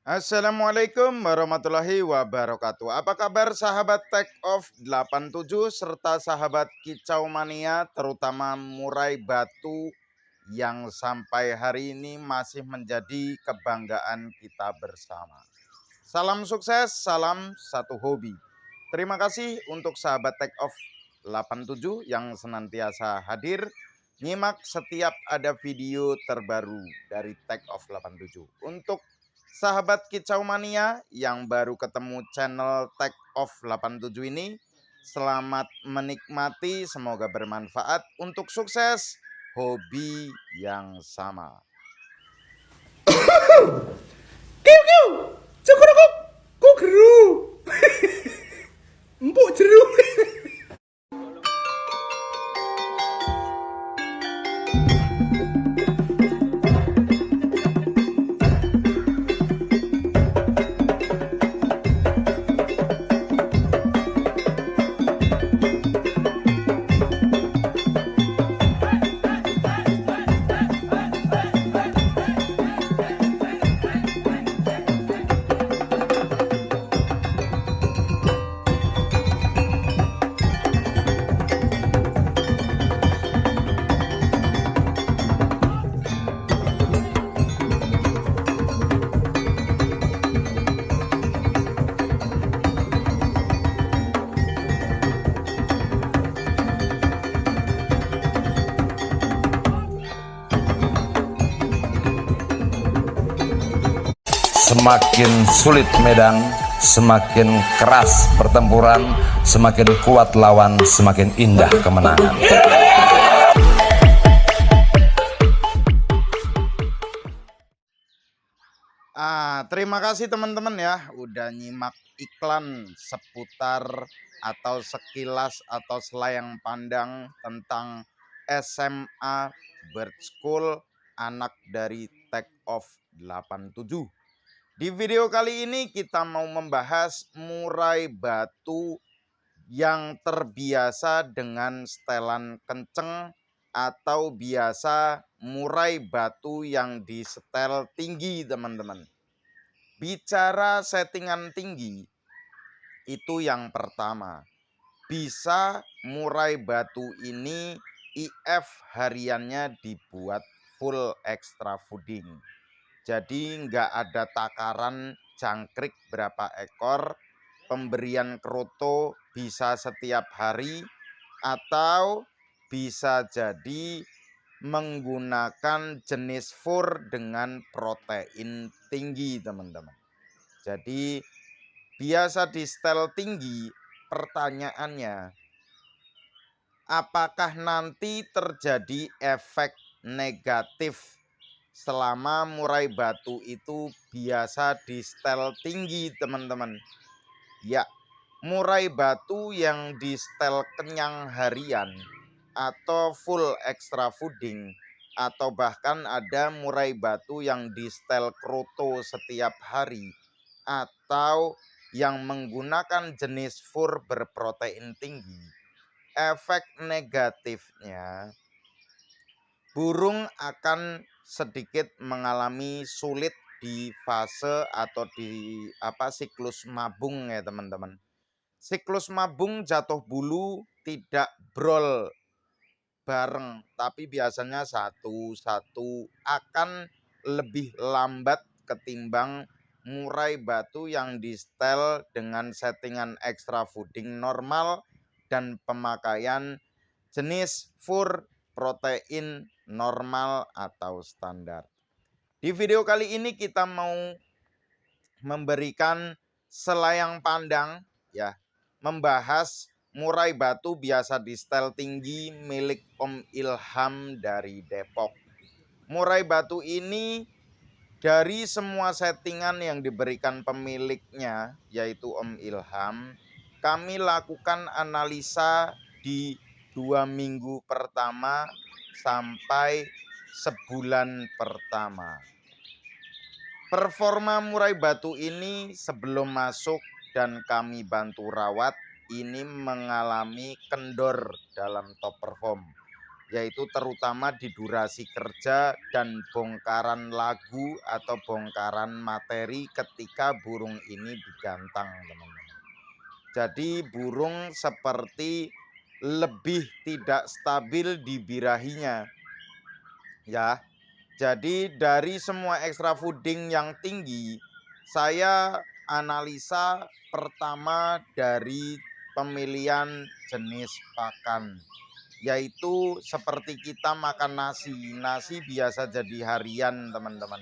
Assalamualaikum warahmatullahi wabarakatuh. Apa kabar sahabat Take Off 87 serta sahabat Kicau Mania, terutama murai batu yang sampai hari ini masih menjadi kebanggaan kita bersama. Salam sukses, salam satu hobi. Terima kasih untuk sahabat Take Off 87 yang senantiasa hadir nyimak setiap ada video terbaru dari Take Off 87. Untuk sahabat Kicau Mania yang baru ketemu channel Take Off 87 ini, selamat menikmati, semoga bermanfaat untuk sukses hobi yang sama. Kiu kiu, cukurukuk, kugeru, empuk jeru. Semakin sulit medan, semakin keras pertempuran, semakin kuat lawan, semakin indah kemenangan. Terima kasih teman-teman ya udah nyimak iklan seputar atau sekilas atau selayang pandang tentang SMA Bird School, anak dari Take Off 87. Di video kali ini kita mau membahas murai batu yang terbiasa dengan setelan kenceng atau biasa murai batu yang disetel tinggi, teman-teman. Bicara settingan tinggi, itu yang pertama. Bisa murai batu ini IF hariannya dibuat full extra fooding. Jadi nggak ada takaran jangkrik berapa ekor, pemberian kroto bisa setiap hari, atau bisa jadi menggunakan jenis fur dengan protein tinggi, teman-teman. Jadi biasa di setel tinggi, pertanyaannya, apakah nanti terjadi efek negatif selama murai batu itu biasa di setel tinggi, teman-teman? Ya, murai batu yang di setel kenyang harian atau full extra fooding, atau bahkan ada murai batu yang di setel kroto setiap hari, atau yang menggunakan jenis fur berprotein tinggi, efek negatifnya burung akan sedikit mengalami sulit di fase atau di siklus mabung ya teman-teman. Siklus mabung jatuh bulu tidak brol bareng, tapi biasanya satu-satu akan lebih lambat ketimbang murai batu yang di setel dengan settingan extra fooding normal dan pemakaian jenis fur protein normal atau standar. Di video kali ini kita mau memberikan selayang pandang ya, membahas murai batu biasa di setel tinggi milik Om Ilham dari Depok. Murai batu ini dari semua settingan yang diberikan pemiliknya yaitu Om Ilham, kami lakukan analisa di 2 minggu pertama sampai sebulan pertama. Performa murai batu ini sebelum masuk dan kami bantu rawat ini mengalami kendor dalam top perform. yaitu terutama di durasi kerja dan bongkaran lagu atau bongkaran materi ketika burung ini digantang, teman-teman. Jadi burung seperti lebih tidak stabil di birahinya, ya. Jadi dari semua extra fooding yang tinggi, saya analisa pertama dari pemilihan jenis pakan, yaitu seperti kita makan nasi. Nasi biasa jadi harian, teman-teman.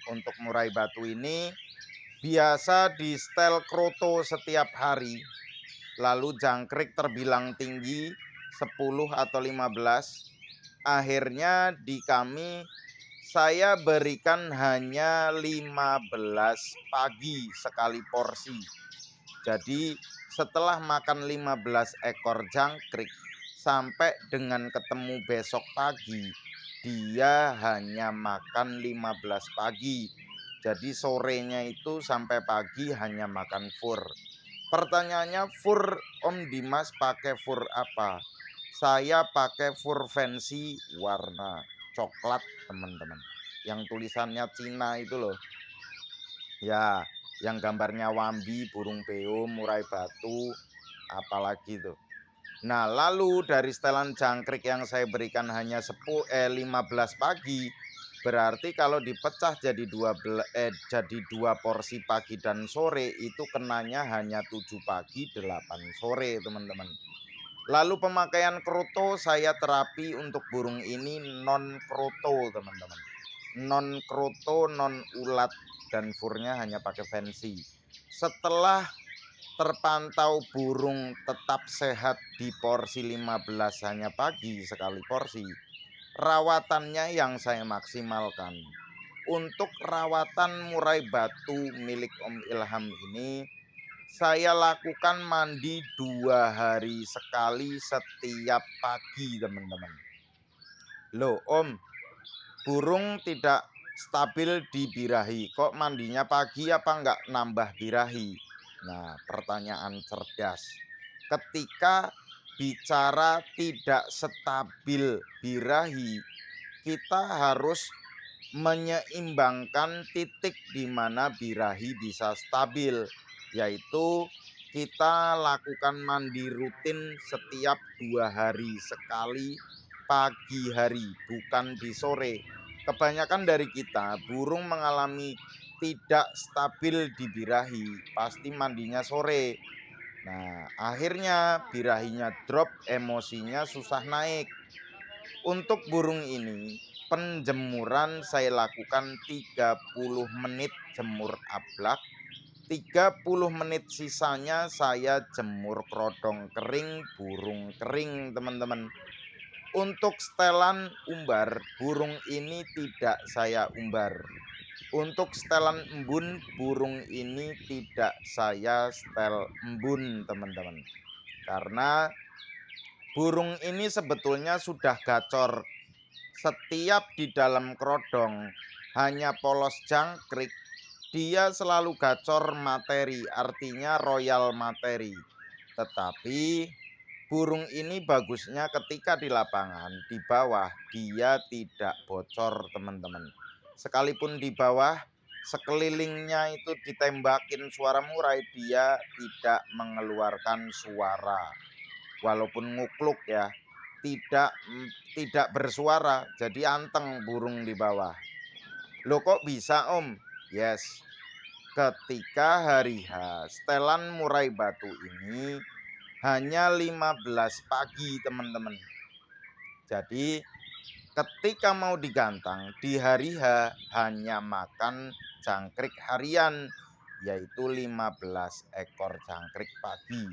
Untuk murai batu ini biasa di setel kroto setiap hari. Lalu jangkrik terbilang tinggi 10 atau 15. Akhirnya di kami saya berikan hanya 15 pagi sekali porsi. Jadi setelah makan 15 ekor jangkrik sampai dengan ketemu besok pagi, dia hanya makan 15 pagi. Jadi sorenya itu sampai pagi hanya makan fur. Pertanyaannya, fur Om Dimas pakai fur apa? Saya pakai fur fancy warna coklat, teman-teman. Yang tulisannya Cina itu loh. Ya, yang gambarnya wambi, burung beo, murai batu, apalagi tuh. Nah, lalu dari setelan jangkrik yang saya berikan hanya 15 pagi, berarti kalau dipecah jadi 2 porsi pagi dan sore, itu kenanya hanya 7 pagi 8 sore, teman-teman. Lalu pemakaian kroto saya terapi untuk burung ini non kroto, teman-teman. Non kroto, non ulat, dan furnya hanya pakai fancy. Setelah terpantau burung tetap sehat di porsi 15 hanya pagi sekali porsi, rawatannya yang saya maksimalkan. Untuk rawatan murai batu milik Om Ilham ini, saya lakukan mandi 2 hari sekali setiap pagi, teman-teman. Loh Om, burung tidak stabil di birahi, kok mandinya pagi apa enggak nambah birahi? Nah, pertanyaan cerdas. Ketika bicara tidak stabil birahi, kita harus menyeimbangkan titik di mana birahi bisa stabil, yaitu kita lakukan mandi rutin setiap 2 hari sekali pagi hari, bukan di sore. Kebanyakan dari kita burung mengalami tidak stabil di birahi, pasti mandinya sore. Nah, akhirnya birahinya drop, emosinya susah naik. Untuk burung ini, penjemuran saya lakukan 30 menit jemur ablak, 30 menit sisanya saya jemur kerodong kering, burung kering, teman-teman. Untuk setelan umbar, burung ini tidak saya umbar. Untuk setelan embun, burung ini tidak saya setel embun, teman-teman. Karena burung ini sebetulnya sudah gacor. Setiap di dalam kerodong hanya polos jangkrik, dia selalu gacor materi, artinya royal materi. Tetapi burung ini bagusnya ketika di lapangan, di bawah dia tidak bocor, teman-teman. Sekalipun di bawah, sekelilingnya itu ditembakin suara murai, dia tidak mengeluarkan suara. Walaupun ngukluk ya, tidak bersuara, jadi anteng burung di bawah. Loh kok bisa Om? Yes, ketika hari H, setelan murai batu ini hanya 15 pagi, teman-teman. Jadi ketika mau digantang di hari H hanya makan jangkrik harian, yaitu 15 ekor jangkrik pagi.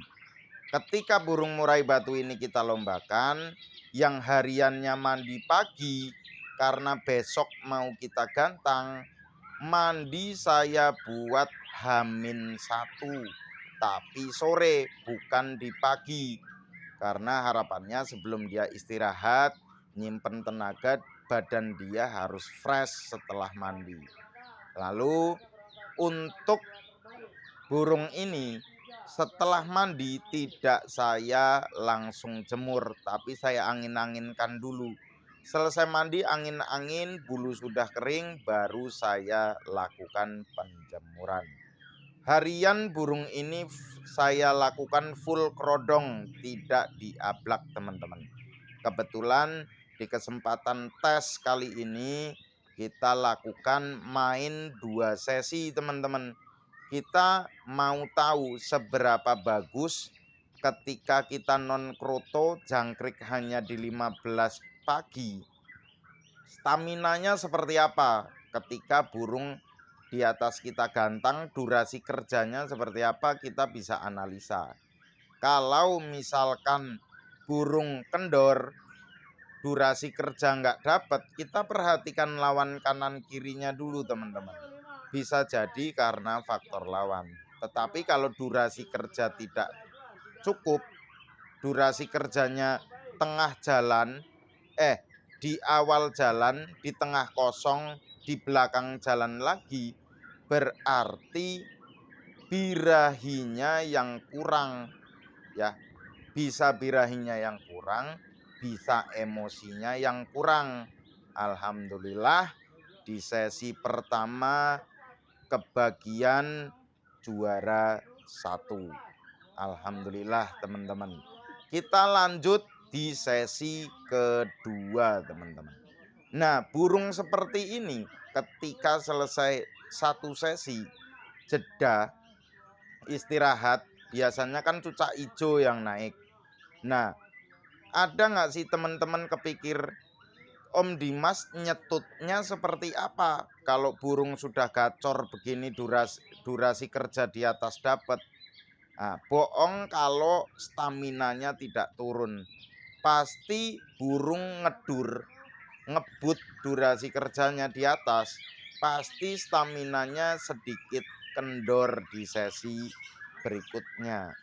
Ketika burung murai batu ini kita lombakan, yang hariannya mandi pagi karena besok mau kita gantang, mandi saya buat H-1, tapi sore bukan di pagi. Karena harapannya sebelum dia istirahat, nyimpen tenaga, badan dia harus fresh setelah mandi. Lalu untuk burung ini Setelah mandi tidak saya langsung jemur, tapi saya angin-anginkan dulu. Selesai mandi angin-angin, bulu sudah kering, baru saya lakukan penjemuran. Harian burung ini saya lakukan full krodong, tidak diablak teman-teman. Kebetulan di kesempatan tes kali ini kita lakukan main 2 sesi teman-teman. Kita mau tahu seberapa bagus ketika kita non kroto jangkrik hanya di 15 pagi. Staminanya seperti apa ketika burung di atas kita gantang, durasi kerjanya seperti apa, kita bisa analisa. Kalau misalkan burung kendor, durasi kerja nggak dapat, kita perhatikan lawan kanan kirinya dulu teman-teman. Bisa jadi karena faktor lawan. Tetapi kalau durasi kerja tidak cukup, durasi kerjanya tengah jalan, di awal jalan, di tengah kosong, di belakang jalan lagi, berarti birahinya yang kurang ya. Bisa birahinya yang kurang, bisa emosinya yang kurang. Alhamdulillah di sesi pertama kebagian juara 1. Alhamdulillah teman-teman. Kita lanjut di sesi kedua teman-teman. Nah, burung seperti ini ketika selesai satu sesi jeda istirahat, biasanya kan cucak hijau yang naik. Nah, ada nggak sih teman-teman kepikir, Om Dimas nyetutnya seperti apa kalau burung sudah gacor begini durasi kerja di atas dapat? Nah, bohong kalau staminanya tidak turun. Pasti burung ngebut durasi kerjanya di atas, pasti staminanya sedikit kendor di sesi berikutnya.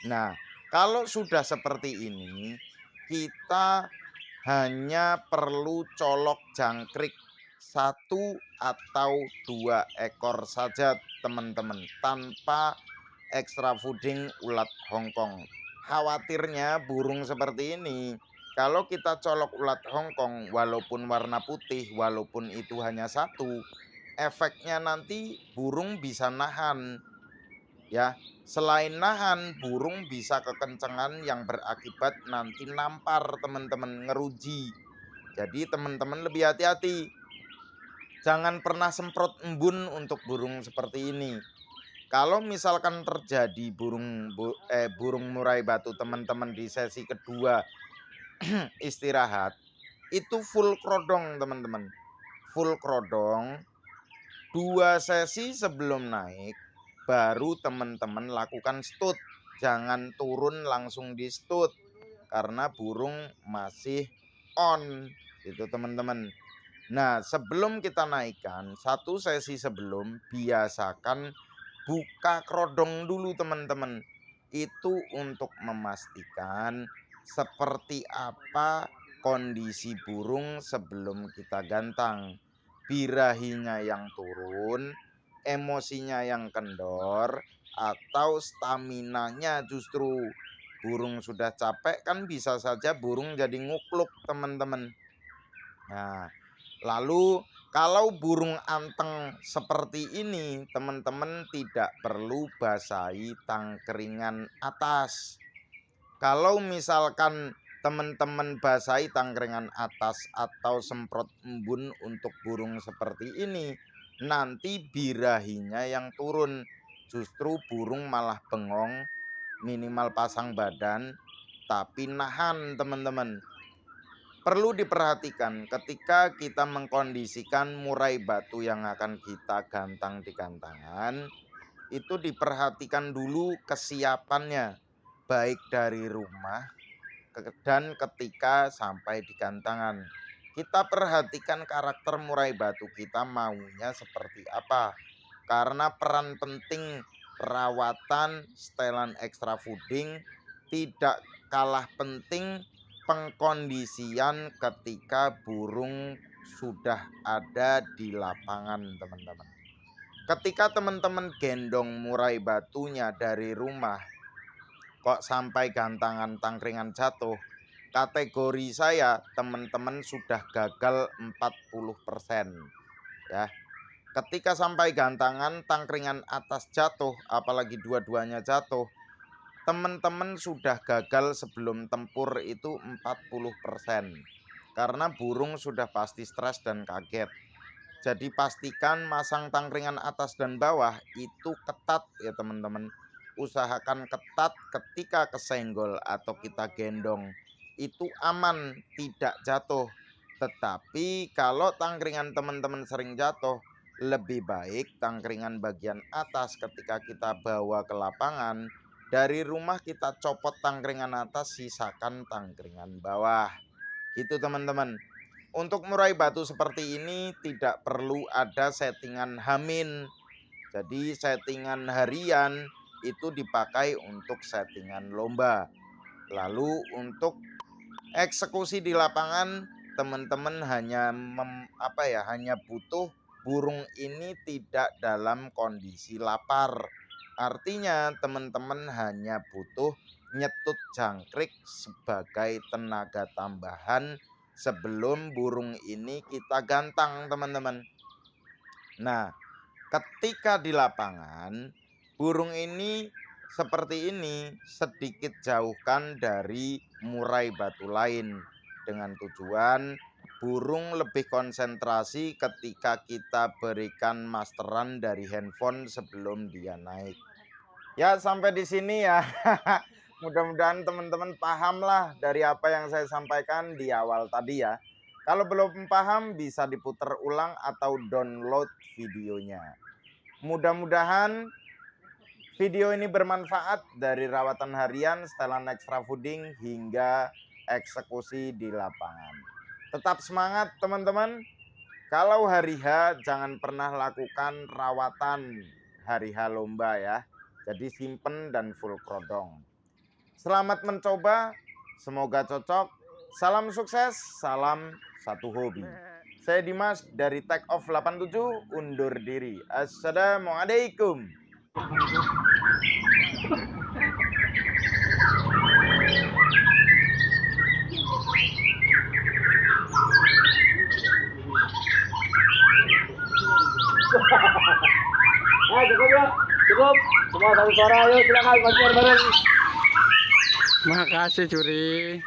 Nah, kalau sudah seperti ini, kita hanya perlu colok jangkrik 1 atau 2 ekor saja teman-teman, tanpa extra fooding ulat Hongkong. Khawatirnya burung seperti ini, kalau kita colok ulat Hongkong walaupun warna putih, walaupun itu hanya 1, efeknya nanti burung bisa nahan ya. Selain nahan, burung bisa kekencengan yang berakibat nanti nampar teman-teman, ngeruji. Jadi teman-teman lebih hati-hati. Jangan pernah semprot embun untuk burung seperti ini. Kalau misalkan terjadi burung murai batu teman-teman di sesi kedua istirahat, itu full krodong teman-teman. Full krodong 2 sesi sebelum naik, baru teman-teman lakukan stud. Jangan turun langsung di stud, karena burung masih on itu teman-teman. Nah, sebelum kita naikkan, 1 sesi sebelum, biasakan buka krodong dulu teman-teman. Itu untuk memastikan seperti apa kondisi burung sebelum kita gantang. Birahinya yang turun, emosinya yang kendor, atau staminanya justru burung sudah capek, kan bisa saja burung jadi ngukluk teman-teman. Nah, lalu kalau burung anteng seperti ini, teman-teman tidak perlu basahi tangkringan atas. Kalau misalkan teman-teman basahi tangkringan atas atau semprot embun untuk burung seperti ini, nanti birahinya yang turun. Justru burung malah bengong, minimal pasang badan, tapi nahan teman-teman. Perlu diperhatikan ketika kita mengkondisikan murai batu yang akan kita gantang di gantangan, itu diperhatikan dulu kesiapannya, baik dari rumah dan ketika sampai di gantangan. Kita perhatikan karakter murai batu kita maunya seperti apa. Karena peran penting perawatan, setelan extra fooding, tidak kalah penting pengkondisian ketika burung sudah ada di lapangan teman-teman. Ketika teman-teman gendong murai batunya dari rumah, kok sampai gantangan tangkringan jatuh, kategori saya teman-teman sudah gagal 40%. Ya. Ketika sampai gantangan tangkringan atas jatuh, apalagi dua-duanya jatuh, teman-teman sudah gagal sebelum tempur itu 40%. Karena burung sudah pasti stres dan kaget. Jadi pastikan masang tangkringan atas dan bawah itu ketat ya teman-teman. Usahakan ketat ketika kesenggol atau kita gendong. Itu aman, tidak jatuh. Tetapi kalau tangkringan teman-teman sering jatuh, lebih baik tangkringan bagian atas ketika kita bawa ke lapangan. Dari rumah kita copot tangkringan atas, sisakan tangkringan bawah. Gitu teman-teman. Untuk murai batu seperti ini tidak perlu ada settingan hamin. Jadi settingan harian itu dipakai untuk settingan lomba. Lalu untuk eksekusi di lapangan teman-teman hanya hanya butuh burung ini tidak dalam kondisi lapar. Artinya teman-teman hanya butuh nyetut jangkrik sebagai tenaga tambahan sebelum burung ini kita gantang teman-teman. Nah, ketika di lapangan burung ini seperti ini sedikit jauhkan dari murai batu lain dengan tujuan burung lebih konsentrasi ketika kita berikan masteran dari handphone sebelum dia naik. Ya sampai di sini ya. Mudah-mudahan teman-teman paham lah dari apa yang saya sampaikan di awal tadi ya. Kalau belum paham bisa diputar ulang atau download videonya. Mudah-mudahan video ini bermanfaat dari rawatan harian, setelan extra fooding hingga eksekusi di lapangan. Tetap semangat teman-teman. Kalau hari H jangan pernah lakukan rawatan hari H lomba ya. Jadi simpen dan full krodong. Selamat mencoba, semoga cocok. Salam sukses, salam satu hobi. Saya Dimas dari Take Off 87 undur diri. Assalamualaikum. Cukup ya, cukup. Semua satu suara, ayo silakan konser bareng. Makasih Curi.